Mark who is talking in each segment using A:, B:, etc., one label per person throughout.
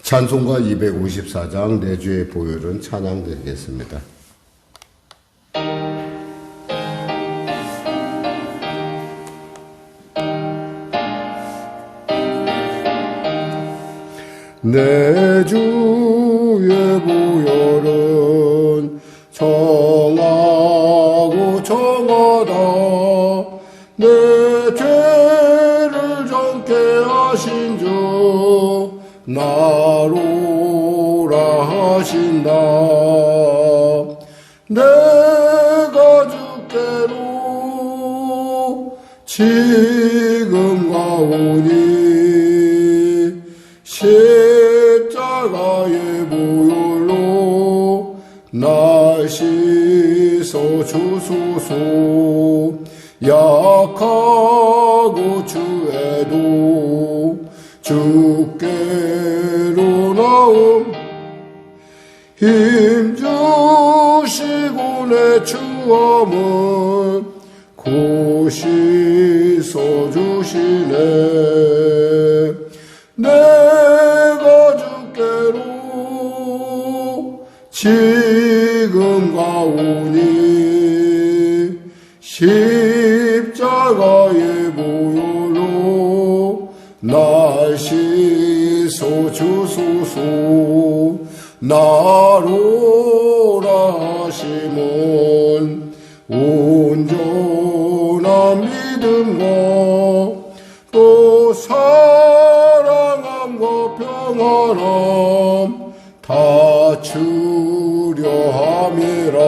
A: 찬송가 254장 내 주의 보혈은 찬양드리겠습니다. 내 주의 보혈은 정하고 정하다 내 죄를 정케 하신 주 나로라 하신다. 내가 주께로 지금 가오니 십자가의 보혈로 날 씻어 주소서. 약하고 주에도 주께로 나옴 힘주시고 내 추함은 곧 씻어 주시네. 내가 주께로 지금 가오니 십자가의 보혈로 날 씻어 주소서. 나로라 하심은 온전한 믿음과 또 사랑함과 평안함 다 주려 함이라.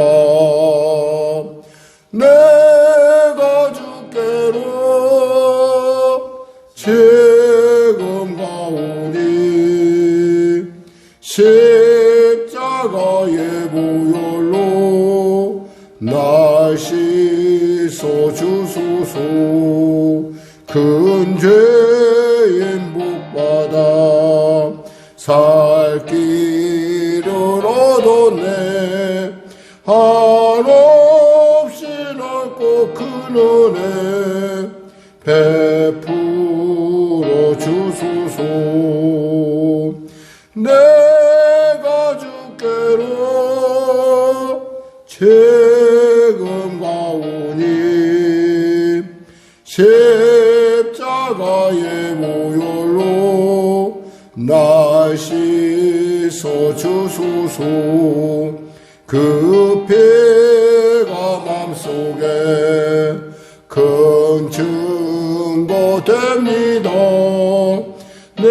A: 내가 주께로 지금 가오니 십자가의 보혈로 날 씻어 주소서. 큰 죄인 복받아 살 길을 얻었네. 한없이 넓고 큰 은혜 베풀어 주소서. 내가 주께로 지금 가오니 십자가의 보혈로 날 씻어 주소서. 그 피가 맘속에 큰 증거 됩니다. 내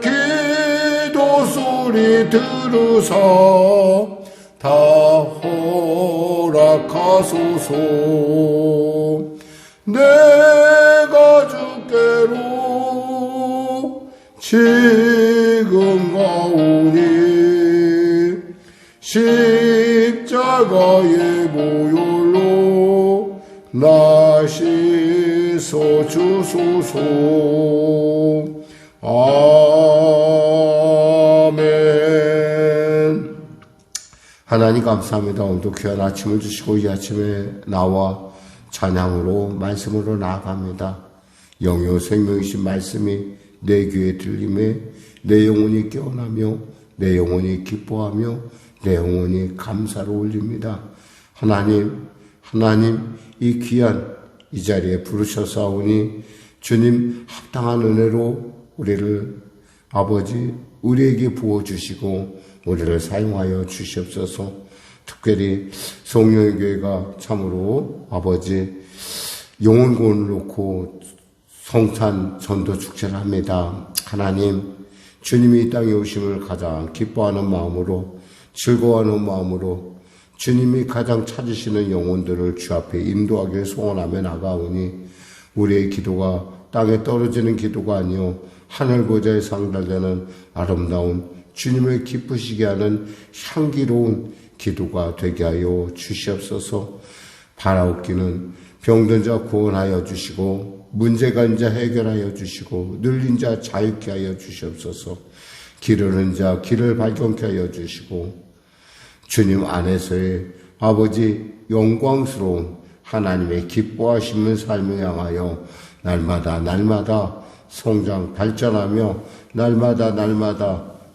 A: 기도 소리 들으사 다 허락하소서. 내가 주께로 지금 가오니 십자가의 보혈로 날 씻어 주소서. 아멘. 하나님 감사합니다. 오늘도 귀한 아침을 주시고 이 아침에 나와 찬양으로 말씀으로 나아갑니다. 영요 생명이신 말씀이 내 귀에 들림에 내 영혼이 깨어나며 내 영혼이 기뻐하며 내 영혼이 감사로 올립니다. 하나님 이 귀한 이 자리에 부르셔사오니 주님 합당한 은혜로 우리를 아버지 우리에게 부어주시고 우리를 사용하여 주시옵소서. 특별히 성령의 교회가 참으로 아버지 영혼권을 놓고 성찬 전도 축제를 합니다. 하나님 주님이 이 땅에 오심을 가장 기뻐하는 마음으로 즐거워하는 마음으로 주님이 가장 찾으시는 영혼들을 주 앞에 인도하기를 소원하며 나가오니 우리의 기도가 땅에 떨어지는 기도가 아니요 하늘 보좌에 상달되는 아름다운 주님을 기쁘시게 하는 향기로운 기도가 되게 하여 주시옵소서. 바라옵기는 병든 자 구원하여 주시고 문제가 있는 자 해결하여 주시고 눌린 자 자유케 하여 주시옵소서. 기르는 자 길을 발견케 하여 주시고 주님 안에서의 아버지 영광스러운 하나님의 기뻐하시는 삶을 향하여 날마다 성장 발전하며 날마다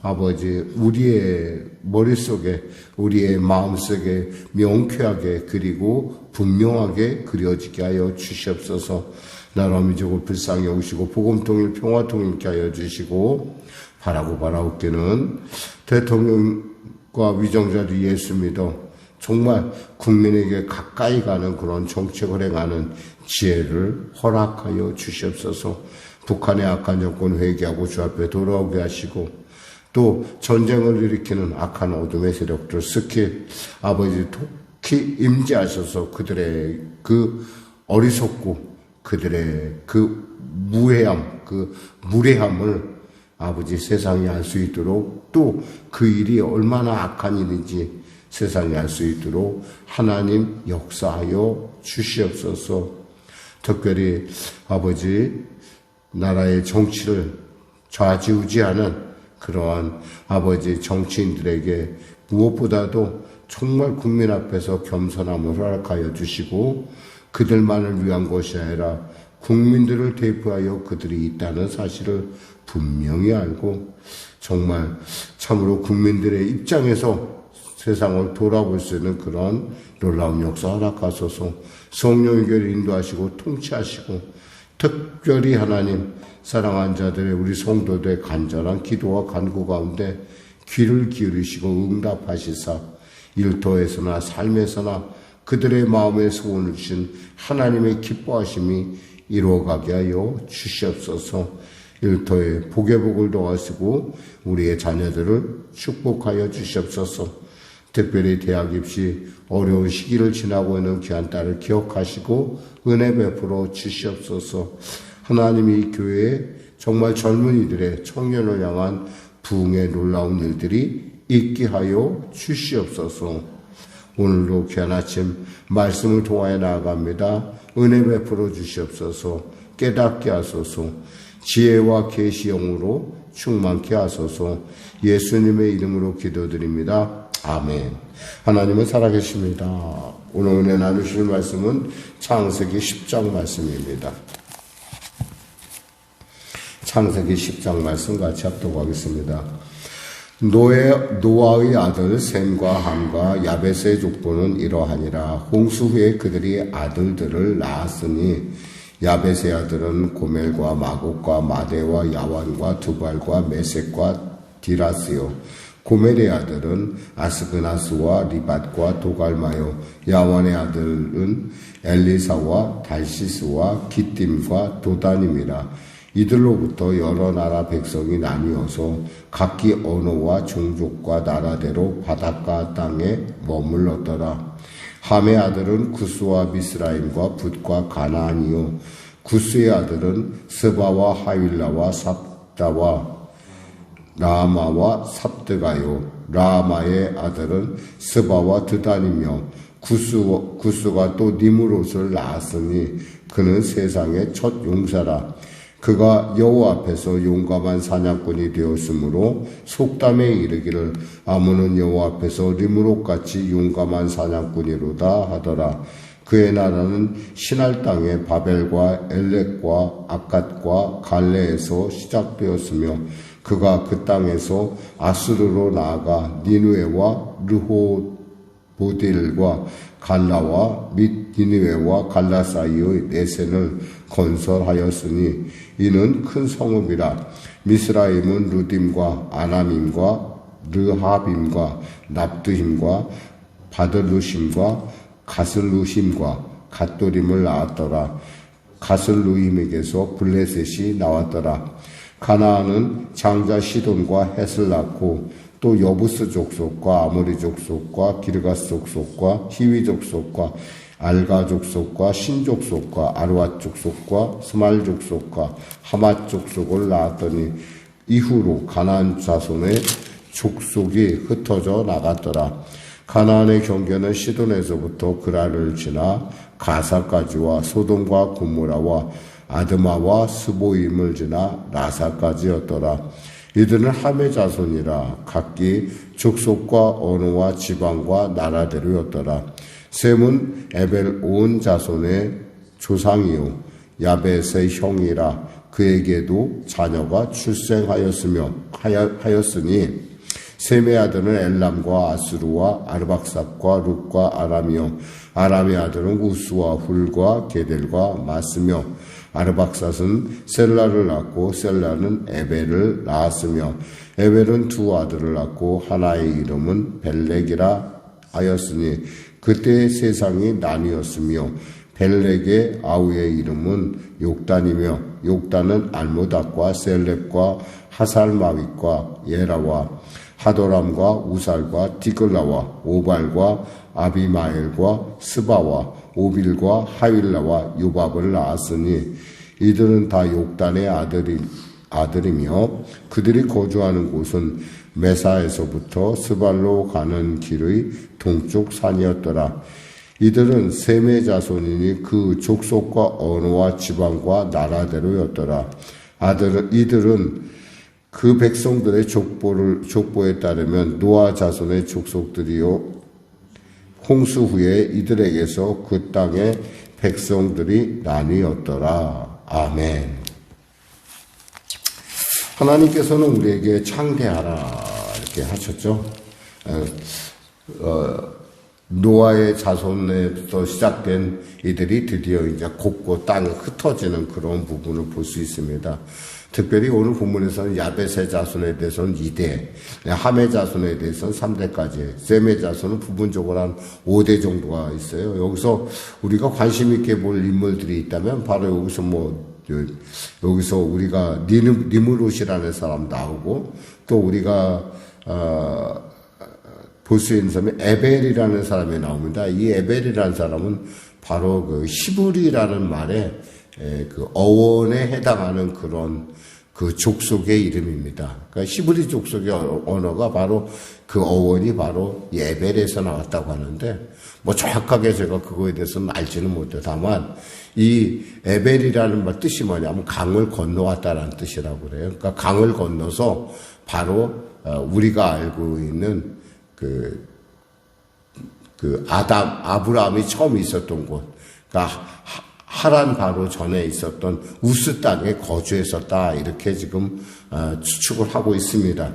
A: 아버지 우리의 머릿속에 우리의 마음속에 명쾌하게 그리고 분명하게 그려지게 하여 주시옵소서. 나라 민족을 불쌍히 여기시고 복음 통일 평화 통일케 하여 주시고 바라옵기는 대통령과 위정자들 예수 믿어 정말 국민에게 가까이 가는 그런 정책을 행하는 지혜를 허락하여 주시옵소서. 북한의 악한 정권 회개하고 주 앞에 돌아오게 하시고 또 전쟁을 일으키는 악한 어둠의 세력들 특히 아버지 특히 임재하셔서 그들의 그 어리석고 그들의 그 무해함, 그 무례함을 아버지 세상이 알 수 있도록 또 그 일이 얼마나 악한 일인지 세상이 알 수 있도록 하나님 역사하여 주시옵소서. 특별히 아버지 나라의 정치를 좌지우지하는 그러한 아버지 정치인들에게 무엇보다도 정말 국민 앞에서 겸손함을 허락하여 주시고 그들만을 위한 것이 아니라 국민들을 대표하여 그들이 있다는 사실을 분명히 알고 정말 참으로 국민들의 입장에서 세상을 돌아볼 수 있는 그런 놀라운 역사 허락하소서. 성령의 교회를 인도하시고 통치하시고 특별히 하나님 사랑한 자들의 우리 성도들의 간절한 기도와 간구 가운데 귀를 기울이시고 응답하시사 일터에서나 삶에서나 그들의 마음에 소원을 주신 하나님의 기뻐하심이 이루어가게 하여 주시옵소서. 일터에 복의 복을 더하시고 우리의 자녀들을 축복하여 주시옵소서. 특별히 대학 입시 어려운 시기를 지나고 있는 귀한 딸을 기억하시고 은혜 베풀어 주시옵소서. 하나님이 교회에 정말 젊은이들의 청년을 향한 부흥의 놀라운 일들이 있게 하여 주시옵소서. 오늘도 귀한 아침 말씀을 통하여 나아갑니다. 은혜 베풀어 주시옵소서. 깨닫게 하소서. 지혜와 계시 영으로 충만케 하소서. 예수님의 이름으로 기도드립니다. 아멘. 하나님은 살아계십니다. 오늘 은혜 나누실 말씀은 창세기 10장 말씀입니다. 창세기 10장 말씀 같이 합독하겠습니다. 노아의 아들 셈과 함과 야벳의 족보는 이러하니라. 홍수 후에 그들이 아들들을 낳았으니 야벳의 아들은 고멜과 마곡과 마대와 야완과 두발과 메섹과 디라스요. 고멜의 아들은 아스그나스와 리밧과 도갈마요. 야완의 아들은 엘리사와 달시스와 기띔과 도단임이라. 이들로부터 여러 나라 백성이 나뉘어서 각기 언어와 종족과 나라대로 바닷가 땅에 머물렀더라. 함의 아들은 구스와 미스라임과 붓과 가나안이요. 구스의 아들은 스바와 하윌라와 삽다와 라마와 삽드가요. 라마의 아들은 스바와 드단이며 구스가 또 니므롯을 낳았으니 그는 세상의 첫 용사라. 그가 여호와 앞에서 용감한 사냥꾼이 되었으므로 속담에 이르기를 아문은 여호와 앞에서 니므롯같이 용감한 사냥꾼이로다 하더라. 그의 나라는 시날 땅의 바벨과 엘렉과 아갓과 갈레에서 시작되었으며 그가 그 땅에서 아수르로 나아가 니누에와 르호보딜과 갈라와 및 니누에와 갈라 사이의 내센을 건설하였으니 이는 큰 성읍이라. 미스라임은 루딤과 아남임과 르하빔과 납드힘과 바들루심과 가슬루심과 갓도림을 낳았더라. 가슬루임에게서 블레셋이 나왔더라. 가나안은 장자 시돈과 헷을 낳고 또 여부스 족속과 아모리 족속과 기르가스 족속과 히위 족속과 알가 족속과 신 족속과 아르왓 족속과 스말 족속과 하맛 족속을 낳았더니 이후로 가나안 자손의 족속이 흩어져 나갔더라. 가나안의 경계는 시돈에서부터 그라를 지나 가사까지와 소돔과 고모라와 아드마와 스보임을 지나 라사까지였더라. 이들은 함의 자손이라 각기 족속과 언어와 지방과 나라대로였더라. 셈은 에벨 온 자손의 조상이요 야벳의 형이라. 그에게도 자녀가 하였으니 셈의 아들은 엘람과 아수르와 아르박삭과 룻과 아람이요 아람의 아들은 우스와 훌과 게델과 마스며 아르박삭은 셀라를 낳고 셀라는 에벨을 낳았으며 에벨은 두 아들을 낳고 하나의 이름은 벨렉이라 하였으니 그때 세상이 나뉘었으며 벨렉의 아우의 이름은 욕단이며 욕단은 알모닥과 셀렙과 하살마윗과 예라와 하도람과 우살과 디글라와 오발과 아비마엘과 스바와 오빌과 하윌라와 요밥을 낳았으니 이들은 다 욕단의 아들이며 그들이 거주하는 곳은 메사에서부터 스발로 가는 길의 동쪽 산이었더라. 이들은 셈의 자손이니 그 족속과 언어와 지방과 나라대로였더라. 이들은 그 백성들의 족보에 따르면 노아 자손의 족속들이요 홍수 후에 이들에게서 그 땅의 백성들이 나뉘었더라. 아멘. 하나님께서는 우리에게 창대하라 이렇게 하셨죠. 노아의 자손에서 시작된 이들이 드디어 이제 곱고 땅에 흩어지는 그런 부분을 볼 수 있습니다. 특별히 오늘 본문에서는 야벳의 자손에 대해서는 2대, 함의 자손에 대해서는 3대까지, 셈의 자손은 부분적으로 한 5대 정도가 있어요. 여기서 우리가 관심 있게 볼 인물들이 있다면 바로 여기서 우리가 니므롯이라는 사람 나오고 또 우리가 볼 수 있는 사람이 에벨이라는 사람이 나옵니다. 이 에벨이라는 사람은 바로 그 히브리라는 말에 그 어원에 해당하는 그런 그 족속의 이름입니다. 그러니까 히브리 족속의 언어가 바로 그 어원이 바로 에벨에서 나왔다고 하는데 뭐 정확하게 제가 그거에 대해서는 알지는 못해요. 다만 이 에벨이라는 말 뜻이 뭐냐면 강을 건너왔다라는 뜻이라고 그래요. 그러니까 강을 건너서 바로 우리가 알고 있는 아브라함이 처음 있었던 곳, 그러니까 하란 바로 전에 있었던 우스 땅에 거주했었다. 이렇게 지금 추측을 하고 있습니다.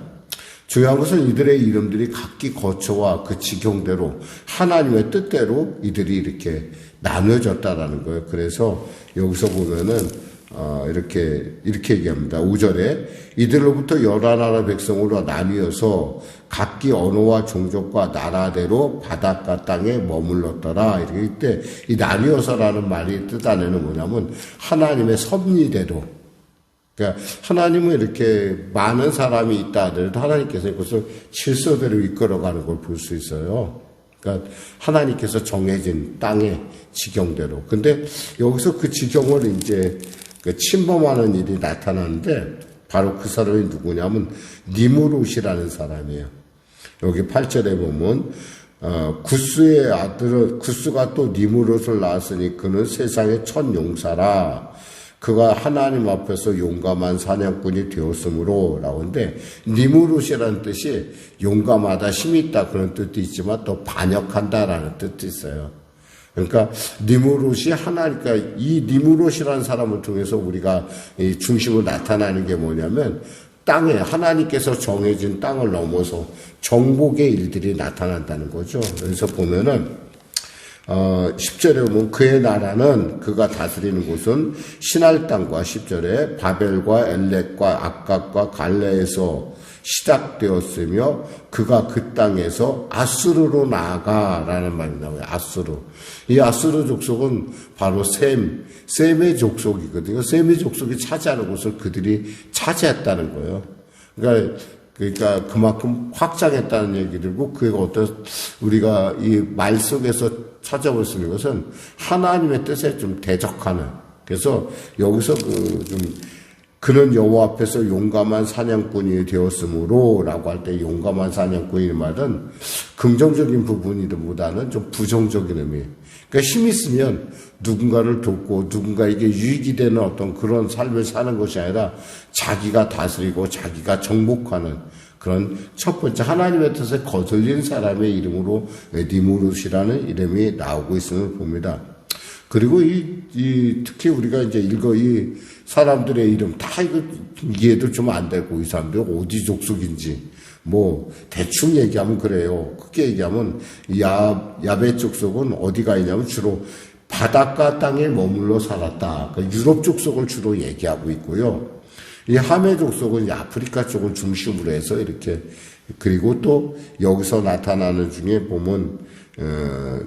A: 중요한 것은 이들의 이름들이 각기 거처와 그 지경대로 하나님의 뜻대로 이들이 이렇게 나눠졌다라는 거예요. 그래서 여기서 보면은 이렇게 얘기합니다. 5절에 이들로부터 11나라 백성으로 나뉘어서 각기 언어와 종족과 나라대로 바닷가 땅에 머물렀더라. 이때 이 나뉘어서라는 말이 뜻안에는 뭐냐면 하나님의 섭리대로, 그러니까 하나님은 이렇게 많은 사람이 있다 하더라도 하나님께서 그것을 질서대로 이끌어가는 걸 볼 수 있어요. 그러니까 하나님께서 정해진 땅의 지경대로. 근데 여기서 그 지경을 이제 침범하는 일이 나타나는데 바로 그 사람이 누구냐면 니므롯이라는 사람이에요. 여기 8절에 보면 구스의 아들은 구스가 또 니므롯을 낳았으니 그는 세상의 첫 용사라. 그가 하나님 앞에서 용감한 사냥꾼이 되었으므로 라는데 니므롯이라는 뜻이 용감하다, 힘이 있다 그런 뜻도 있지만 또 반역한다라는 뜻도 있어요. 그러니까 니므롯이 그러니까 이 니므롯이라는 사람을 통해서 우리가 이 중심을 나타나는 게 뭐냐면 땅에 하나님께서 정해진 땅을 넘어서 정복의 일들이 나타난다는 거죠. 그래서 보면은 10절에 보면 그의 나라는 그가 다스리는 곳은 신할 땅과 10절에 바벨과 엘렉과 악각과 갈레에서 시작되었으며 그가 그 땅에서 아수르로 나아가라는 말이 나와요. 아수르. 이 아수르 족속은 바로 셈의 족속이거든요. 셈의 족속이 차지하는 곳을 그들이 차지했다는 거예요. 그러니까 그만큼 확장했다는 얘기들고 그가 우리가 이 말 속에서 찾아볼 수 있는 것은 하나님의 뜻에 좀 대적하는. 그래서 여기서 그는 여호와 앞에서 용감한 사냥꾼이 되었으므로 라고 할 때 용감한 사냥꾼이 말은 긍정적인 부분이보다는 좀 부정적인 의미예요. 그러니까 힘이 있으면 누군가를 돕고 누군가에게 유익이 되는 어떤 그런 삶을 사는 것이 아니라 자기가 다스리고 자기가 정복하는 그런 첫 번째 하나님의 뜻에 거슬린 사람의 이름으로 니므롯이라는 이름이 나오고 있음을 봅니다. 그리고 특히 우리가 이제 사람들의 이름 다 이해도 좀 안 되고, 이 사람들 어디 족속인지 뭐 대충 얘기하면 그래요. 크게 얘기하면 야베 족속은 어디가 있냐면 주로 바닷가 땅에 머물러 살았다. 그러니까 유럽 족속을 주로 얘기하고 있고요. 이 하메 족속은 아프리카 쪽을 중심으로 해서 이렇게, 그리고 또 여기서 나타나는 중에 보면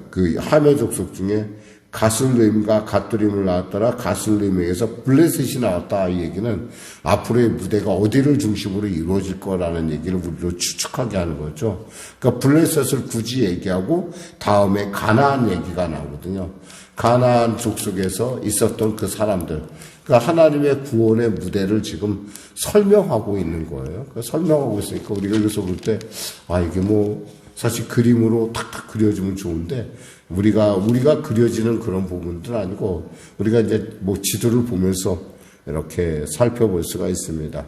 A: 그 하메 족속 중에 가슬림과 갓두림을 낳았더라. 가슬림에게서 블레셋이 나왔다. 이 얘기는 앞으로의 무대가 어디를 중심으로 이루어질 거라는 얘기를 우리로 추측하게 하는 거죠. 그러니까 블레셋을 굳이 얘기하고 다음에 가나안 얘기가 나오거든요. 가나안 족속에서 있었던 그 사람들, 그러니까 하나님의 구원의 무대를 지금 설명하고 있는 거예요. 그러니까 설명하고 있으니까 우리가 여기서 볼 때, 이게 뭐 사실 그림으로 탁탁 그려지면 좋은데, 우리가 그려지는 그런 부분들은 아니고, 우리가 이제 뭐 지도를 보면서 이렇게 살펴볼 수가 있습니다.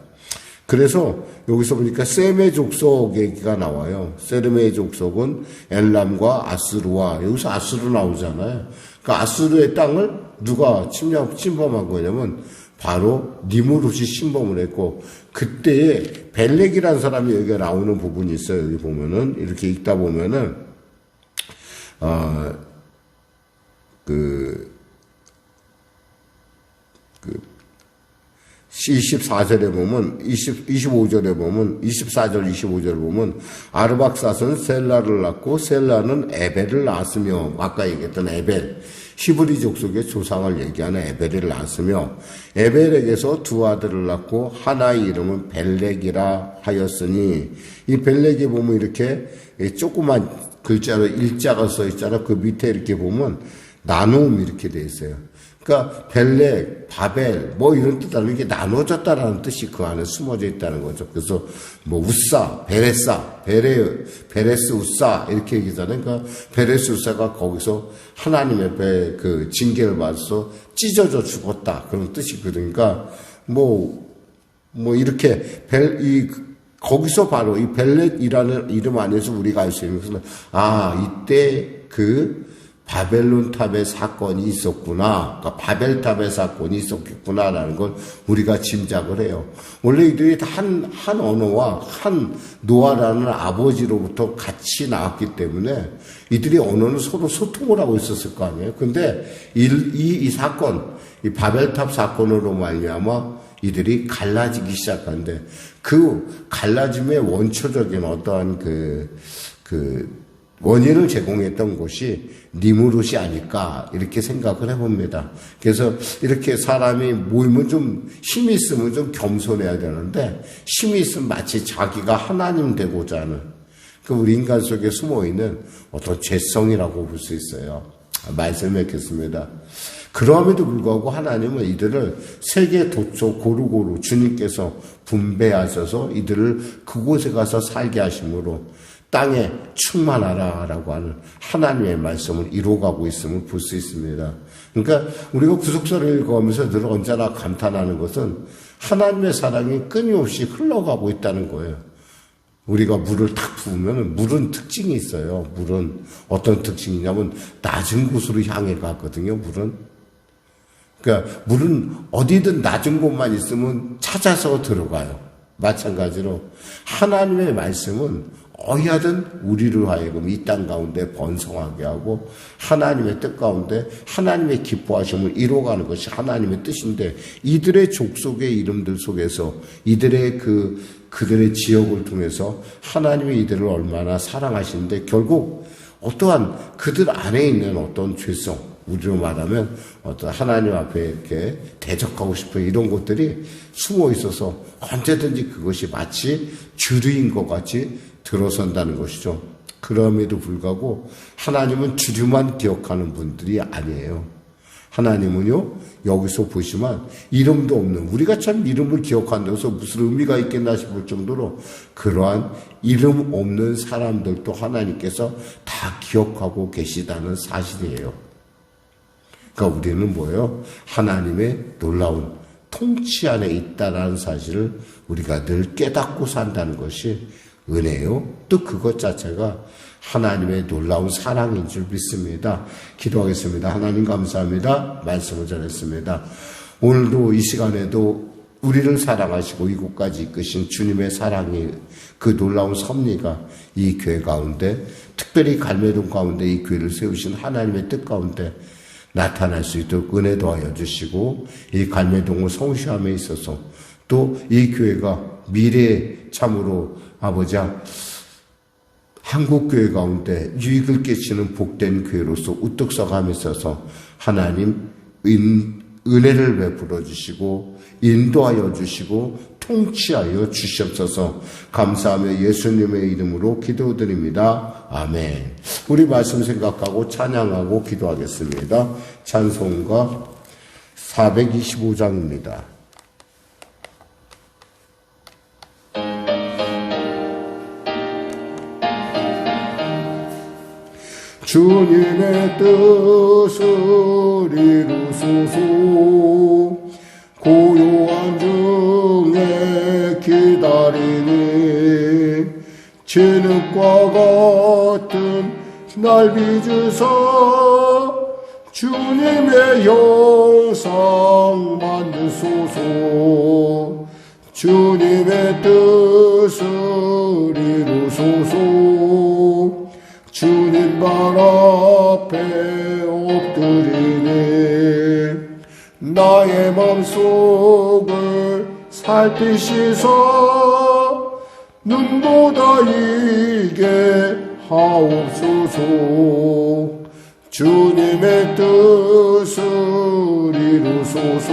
A: 그래서 여기서 보니까 셈의 족속 얘기가 나와요. 셈의 족속은 엘람과 아수르와, 여기서 아수르 나오잖아요. 그러니까 아수르의 땅을 누가 침범한 거냐면 바로 니무롯이 침범을 했고, 그때에 벨렉이라는 사람이 여기가 나오는 부분이 있어요. 여기 보면은 이렇게 읽다 보면은 24절에 보면, 25절에 보면, 24절, 25절에 보면, 아르박사스는 셀라를 낳고, 셀라는 에벨을 낳았으며, 아까 얘기했던 에벨, 히브리 족속의 조상을 얘기하는 에벨을 낳았으며, 에벨에게서 두 아들을 낳고, 하나의 이름은 벨렉이라 하였으니, 이 벨렉에 보면 이렇게 조그만 글자로 일자가 써 있잖아. 그 밑에 이렇게 보면, 나눔 이렇게 돼 있어요. 그러니까 벨렉, 바벨 뭐 이런 뜻하는 게 나눠졌다라는 뜻이 그 안에 숨어져 있다는 거죠. 그래서 뭐 우사, 베레사, 베레스 우사 이렇게 얘기하잖아요. 그러니까 베레스 우사가 거기서 하나님의 그 징계를 받아서 찢어져 죽었다 그런 뜻이거든요. 그러니까 뭐 이렇게 거기서 바로 이 벨렉이라는 이름 안에서 우리가 알 수 있는 것은 이때 그 바벨론 탑의 사건이 있었구나. 그러니까 바벨탑의 사건이 있었겠구나라는 걸 우리가 짐작을 해요. 원래 이들이 한 언어와 한 노아라는 아버지로부터 같이 나왔기 때문에 이들이 언어는 서로 소통을 하고 있었을 거 아니에요. 근데 이 사건, 이 바벨탑 사건으로 말미암아 이들이 갈라지기 시작하는데 그 갈라짐의 원초적인 어떠한 그 원인을 제공했던 곳이 니무롯이 아닐까 이렇게 생각을 해봅니다. 그래서 이렇게 사람이 모이면 좀 힘이 있으면 좀 겸손해야 되는데 힘이 있으면 마치 자기가 하나님 되고자 하는 그 우리 인간 속에 숨어있는 어떤 죄성이라고 볼 수 있어요. 말씀했겠습니다. 그럼에도 불구하고 하나님은 이들을 세계 도처 고루고루 주님께서 분배하셔서 이들을 그곳에 가서 살게 하심으로 땅에 충만하라라고 하는 하나님의 말씀을 이루어가고 있음을 볼 수 있습니다. 그러니까 우리가 구속사를 읽어가면서 늘 언제나 감탄하는 것은 하나님의 사랑이 끊임없이 흘러가고 있다는 거예요. 우리가 물을 탁 부으면 물은 특징이 있어요. 물은 어떤 특징이냐면 낮은 곳으로 향해 가거든요. 물은. 그러니까 물은 어디든 낮은 곳만 있으면 찾아서 들어가요. 마찬가지로 하나님의 말씀은 어디하든 우리를 하여금 이 땅 가운데 번성하게 하고 하나님의 뜻 가운데 하나님의 기뻐하심을 이루어가는 것이 하나님의 뜻인데 이들의 족속의 이름들 속에서 이들의 그들의 지역을 통해서 하나님이 이들을 얼마나 사랑하시는데 결국 어떠한 그들 안에 있는 어떤 죄성, 우리로 말하면 어떤 하나님 앞에 이렇게 대적하고 싶은 이런 것들이 숨어 있어서 언제든지 그것이 마치 주류인 것 같이 들어선다는 것이죠. 그럼에도 불구하고 하나님은 주류만 기억하는 분들이 아니에요. 하나님은요, 여기서 보시면 이름도 없는, 우리가 참 이름을 기억한다고 해서 무슨 의미가 있겠나 싶을 정도로 그러한 이름 없는 사람들도 하나님께서 다 기억하고 계시다는 사실이에요. 그러니까 우리는 뭐예요? 하나님의 놀라운 통치 안에 있다라는 사실을 우리가 늘 깨닫고 산다는 것이 은혜요. 또 그것 자체가 하나님의 놀라운 사랑인 줄 믿습니다. 기도하겠습니다. 하나님 감사합니다. 말씀을 전했습니다. 오늘도 이 시간에도 우리를 사랑하시고 이곳까지 이끄신 주님의 사랑이 그 놀라운 섭리가 이 교회 가운데, 특별히 갈매동 가운데 이 교회를 세우신 하나님의 뜻 가운데 나타날 수 있도록 은혜 더하여 주시고, 이 갈매동을 성취함에 있어서 또 이 교회가 미래에 참으로 아버지 한국교회 가운데 유익을 끼치는 복된 교회로서 우뚝 서감에 있어서 하나님 은혜를 베풀어 주시고 인도하여 주시고 통치하여 주시옵소서. 감사하며 예수님의 이름으로 기도드립니다. 아멘. 우리 말씀 생각하고 찬양하고 기도하겠습니다. 찬송가 425장입니다. 주님의 뜻을 이루소서. 고요한 중에 기다리니 진흙과 같은 날 빚으사 주님의 형상 만드소서. 주님의 뜻을 이루소서. 주님 발 앞에 엎드리니 나의 맘속을 살피시사 눈보다 이게 하옵소서. 주님의 뜻을 이루소서.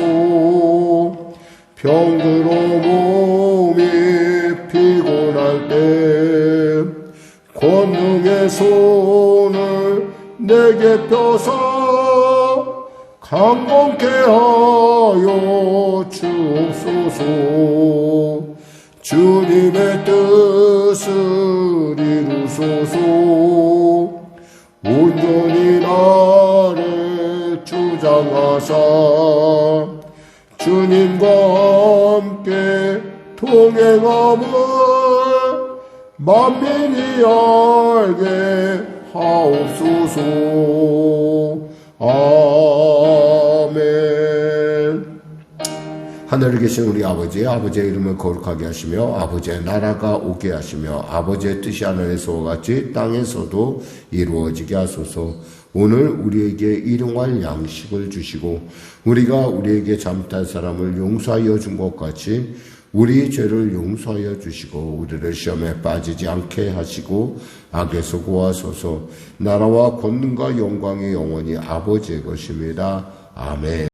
A: 병들어 몸이 피곤할 때 권능의 손을 내게 펴사 강건케 하여 주옵소서. 주님의 뜻을 이루소서. 온전히 나를 주장하사 주님과 함께 동행함을 만민이 알게 하옵소서. 아멘. 하늘에 계신 우리 아버지의 이름을 거룩하게 하시며 아버지의 나라가 오게 하시며 아버지의 뜻이 하늘에서와 같이 땅에서도 이루어지게 하소서. 오늘 우리에게 일용할 양식을 주시고 우리가 우리에게 잘못한 사람을 용서하여 준 것 같이 우리 죄를 용서하여 주시고 우리를 시험에 빠지지 않게 하시고 악에서 구하소서. 나라와 권능과 영광이 영원히 아버지의 것입니다. 아멘.